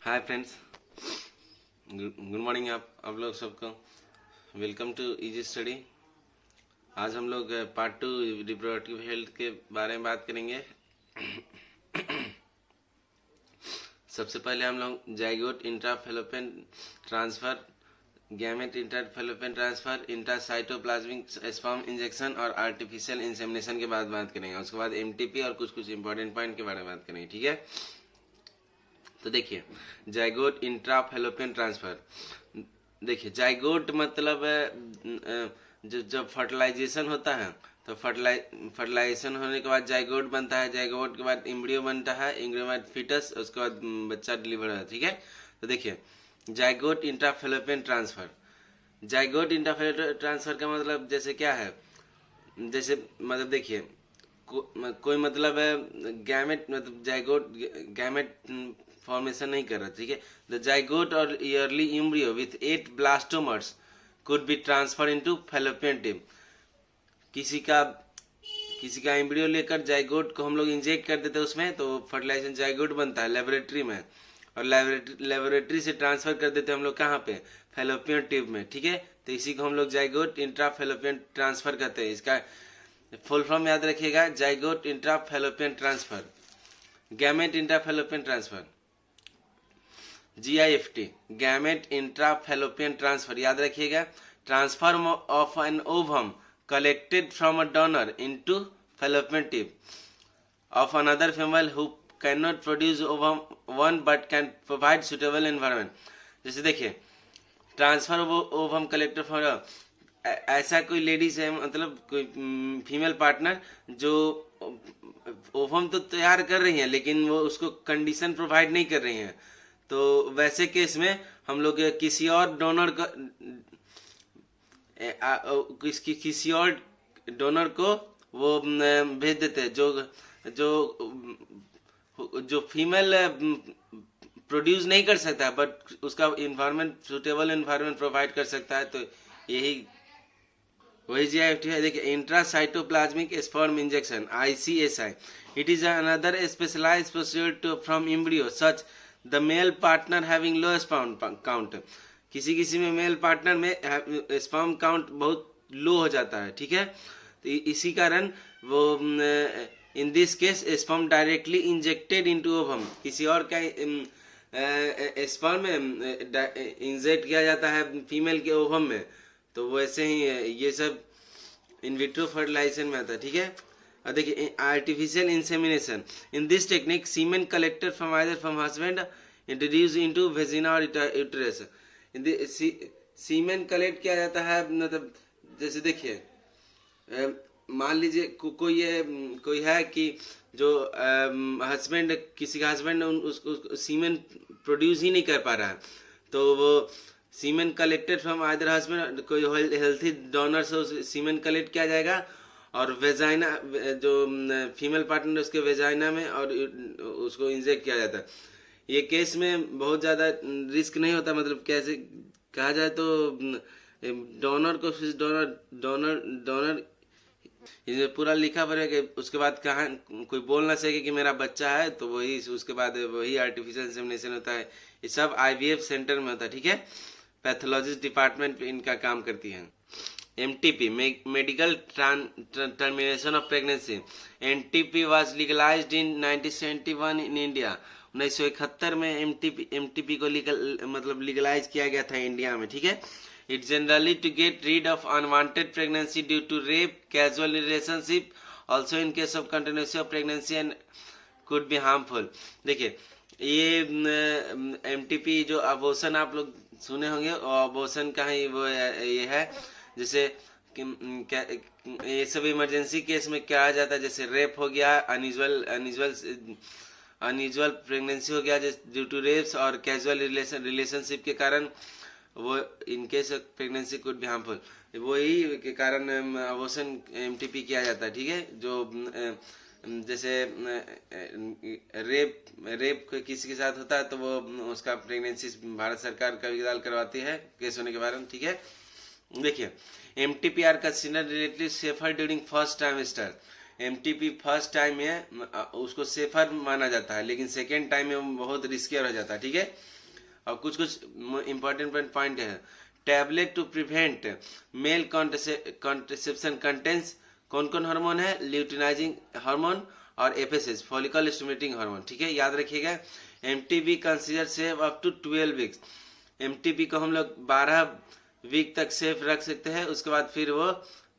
Hi friends, good morning आप लोग सबको। Welcome to easy study. आज हम लोग पार्ट 2 रिप्रोडक्टिव हेल्थ के बारे में बात करेंगे। सबसे पहले हम लोग zygote intrafallopian transfer, gamete intrafallopian transfer, intracytoplasmic sperm injection और आर्टिफिशियल इंसेमिनेशन के बाद बात करेंगे। उसके बाद एमटीपी और कुछ इंपॉर्टेंट पॉइंट के बारे में बात करेंगे, ठीक है। तो देखिए, जाइगोट इंट्राफेलोपियन ट्रांसफर। देखिए, जाइगोट मतलब जब फर्टिलाइजेशन होता है तो फर्टिलाइजेशन होने के बाद जाइगोट बनता है। जाइगोट के बाद एम्ब्रियो बनता है, एम्ब्रियो के बाद फीटस, उसके बाद बच्चा डिलीवर होता है, ठीक है। तो देखिए, zygote intrafallopian transfer. Zygote intrafallopian transfer का मतलब जैसे क्या है, जैसे मतलब देखिए, कोई मतलब गैमेट मतलब जाइगोट गैमेट फॉर्मेशन नहीं कर रहा, ठीक है। द जाइगोट और early embryo with 8 blastomeres could be transfer into fallopian tube. किसी का एम्ब्रियो लेकर जाइगोट को हम लोग इंजेक्ट कर देते हैं उसमें, तो फर्टिलाइजेशन जाइगोट बनता है लेबोरेटरी में, और लेबोरेटरी से ट्रांसफर कर देते हैं हम लोग कहाँ पे, फैलोपियन ट्यूब में, ठीक है। तो इसी को हम लोग जाइगोट इंट्राफेलोपियन ट्रांसफर कहते हैं। इसका फुल फॉर्म याद रखिएगा, zygote intrafallopian transfer, gamete intrafallopian transfer, GIFT, gamete intrafallopian transfer, याद रखिएगा। Transfer of an ovum collected from a donor into fallopian tube of another female who can not produce ovum one but can provide suitable environment. जैसे देखिए, transfer ovum collected from, ऐसा कोई ladies है, मतलब कोई female partner जो ovum तो तैयार कर रही है लेकिन वो उसको कंडीशन प्रोवाइड नहीं कर रही है, तो वैसे केस में हम लोग किसी और डोनर का किसी और डोनर को वो भेज देते हैं जो जो जो फीमेल प्रोड्यूस नहीं कर सकता है बट उसका इन्वायरमेंट, सुटेबल इन्वायरमेंट प्रोवाइड कर सकता है। तो यही वही GIFT है। देखिए, intracytoplasmic sperm injection, ICSI, it is another specialised procedure from embryo such the male partner having low sperm count. किसी में मेल पार्टनर में स्पर्म काउंट बहुत लो हो जाता है, ठीक है। तो इसी कारण वो in this case sperm directly injected into ovum, किसी और का स्पर्म इंजेक्ट किया जाता है फीमेल के ओवम में। तो वैसे ही ये सब इन विट्रो फर्टिलाइजेशन में आता है, ठीक है। और देखिए, artificial insemination, in this technique semen collected from either from husband introduce into vagina और यूट्रस। सीमेन कलेक्ट किया जाता है, मतलब जैसे देखिए, मान लीजिए कोई है कि जो हस्बैंड, किसी का हस्बैंड उसको सीमेन प्रोड्यूस ही नहीं कर पा रहा है, तो वो सीमेन कलेक्टेड फ्रॉम आइदर हस्बैंड, कोई हेल्थी डोनर से सीमेन कलेक्ट किया जाएगा और वेजाइना, जो फीमेल पार्टनर उसके वेजाइना में, और उसको इंजेक्ट किया जाता है। ये केस में बहुत ज़्यादा रिस्क नहीं होता, मतलब कैसे कहा जाए तो डोनर को डोनर इसमें पूरा लिखा पड़ेगा कि उसके बाद कहाँ कोई बोल ना सके कि मेरा बच्चा है, तो वही उसके बाद वही आर्टिफिशियल इंसेमिनेशन होता है। ये सब IVF सेंटर में होता है, ठीक है। पैथोलॉजिस्ट डिपार्टमेंट इनका काम करती है। MTP, medical termination of pregnancy. MTP was legalised in 1971 in India. 1971 में MTP को मतलब लीगलाइज किया गया था इंडिया में, ठीक है। It generally to get rid of unwanted pregnancy due to rape, casual relationship, also in case of continuity of pregnancy and could be harmful। देखिए, ये MTP जो अबॉर्शन आप लोग सुने होंगे, और अबॉर्शन का ही वो ये है, जैसे ये सब इमरजेंसी केस में क्या आ जाता है, जैसे रेप हो गया, अनयूजुअल प्रेगनेंसी हो गया ड्यू टू रेप्स, और कैजुअल रिलेशनशिप के कारण वो इन केस प्रेगनेंसी कुड भी हार्मफुल, वही के कारण अबॉर्शन MTP किया जाता है, ठीक है। जो जैसे रेप किसी के साथ होता है तो वो उसका प्रेगनेंसी भारत सरकार का विकराल करवाती है केस होने के बारे में, ठीक है। देखिए, MTP are considered relatively safer during first trimester. MTP first time में उसको सेफर माना जाता है, लेकिन सेकेंड टाइम में बहुत रिस्कियर हो जाता है, ठीक है। और कुछ इंपॉर्टेंट पॉइंट है। Tablet to prevent male contraception contains कौन कौन हार्मोन है? ल्यूटिनाइजिंग हार्मोन और एफएसएच फॉलिकल स्टिमुलेटिंग हार्मोन, ठीक है, याद रखिएगा। MTP consider safe up to 12 weeks. MTP को हम लोग 12 वीक तक सेफ रख सकते हैं, उसके बाद फिर वो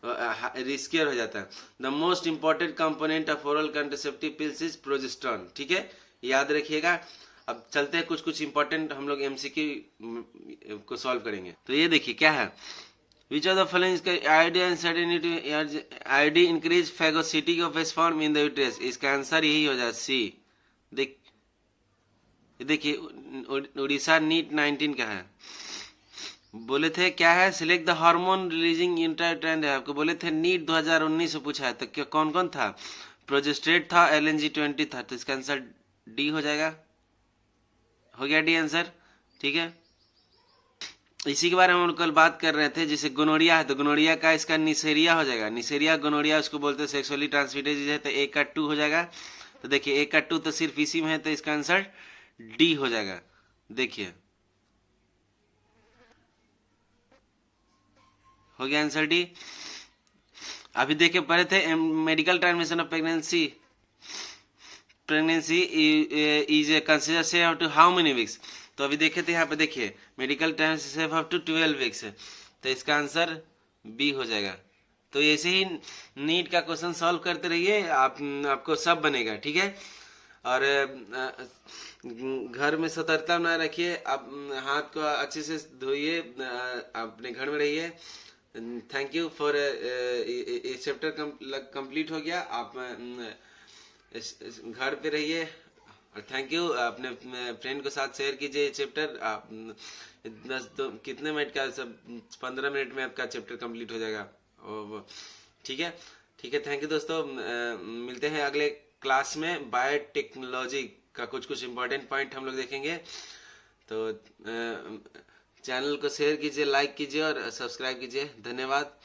रिस्कियर हो जाता है। The most important component of oral contraceptive pills is progesterone, ठीक है, याद रखिएगा। अब चलते हैं कुछ इंपॉर्टेंट हम लोग एमसीक्यू को सॉल्व करेंगे। तो ये देखिए क्या है, which of the following IUD increase phagocytosis of sperm in the uterus, इसका आंसर यही हो जाए सी। देखिए उड़ीसा नीट 19 का है, बोले थे क्या है, सिलेक्ट द हार्मोन रिलीजिंग इंटरट्रेंड है, आपको बोले थे नीट 2019 से पूछा है, तो क्या कौन कौन था? प्रोजेस्टेट था, LNG20 था, तो इसका आंसर डी हो जाएगा। हो गया डी आंसर, ठीक है। इसी के बारे में हम कल बात कर रहे थे, जैसे गोनोरिया है तो गोनोरिया का इसका निसेरिया हो जाएगा, निसेरिया गोनोरिया उसको बोलते हैं, सेक्सुअली ट्रांसमिटेड डिजीज है, तो ए का 2 हो जाएगा। तो देखिए ए का 2 तो सिर्फ इसी में है, तो इसका आंसर डी हो जाएगा। देखिए हो गया आंसर डी। अभी देखिए पढ़े थे medical transmission of pregnancy is consider safe up to how many weeks, तो अभी देखे थे यहाँ पे, देखिए medical transmission safe up to 12 weeks है, तो इसका आंसर बी हो जाएगा। तो ऐसे ही नीट का क्वेश्चन सॉल्व करते रहिए, आपको सब बनेगा, ठीक है। और घर में सतर्कता बनाए रखिए, आप हाथ को अच्छे से धोइए, अपने घर में रहिए। थैंक यू फॉर ये चैप्टर कंप्लीट हो गया, आप घर पे रहिए, और थैंक यू। अपने फ्रेंड के साथ शेयर कीजिए चैप्टर। आप 10 तो कितने मिनट का, सब 15 मिनट में आपका चैप्टर कंप्लीट हो जाएगा, ठीक है, ठीक है। थैंक यू दोस्तों, मिलते हैं अगले क्लास में। बायोटेक्नोलॉजी का कुछ इंपॉर्टेंट पॉइंट हम लोग देखेंगे। तो चैनल को शेयर कीजिए, लाइक कीजिए और सब्सक्राइब कीजिए। धन्यवाद।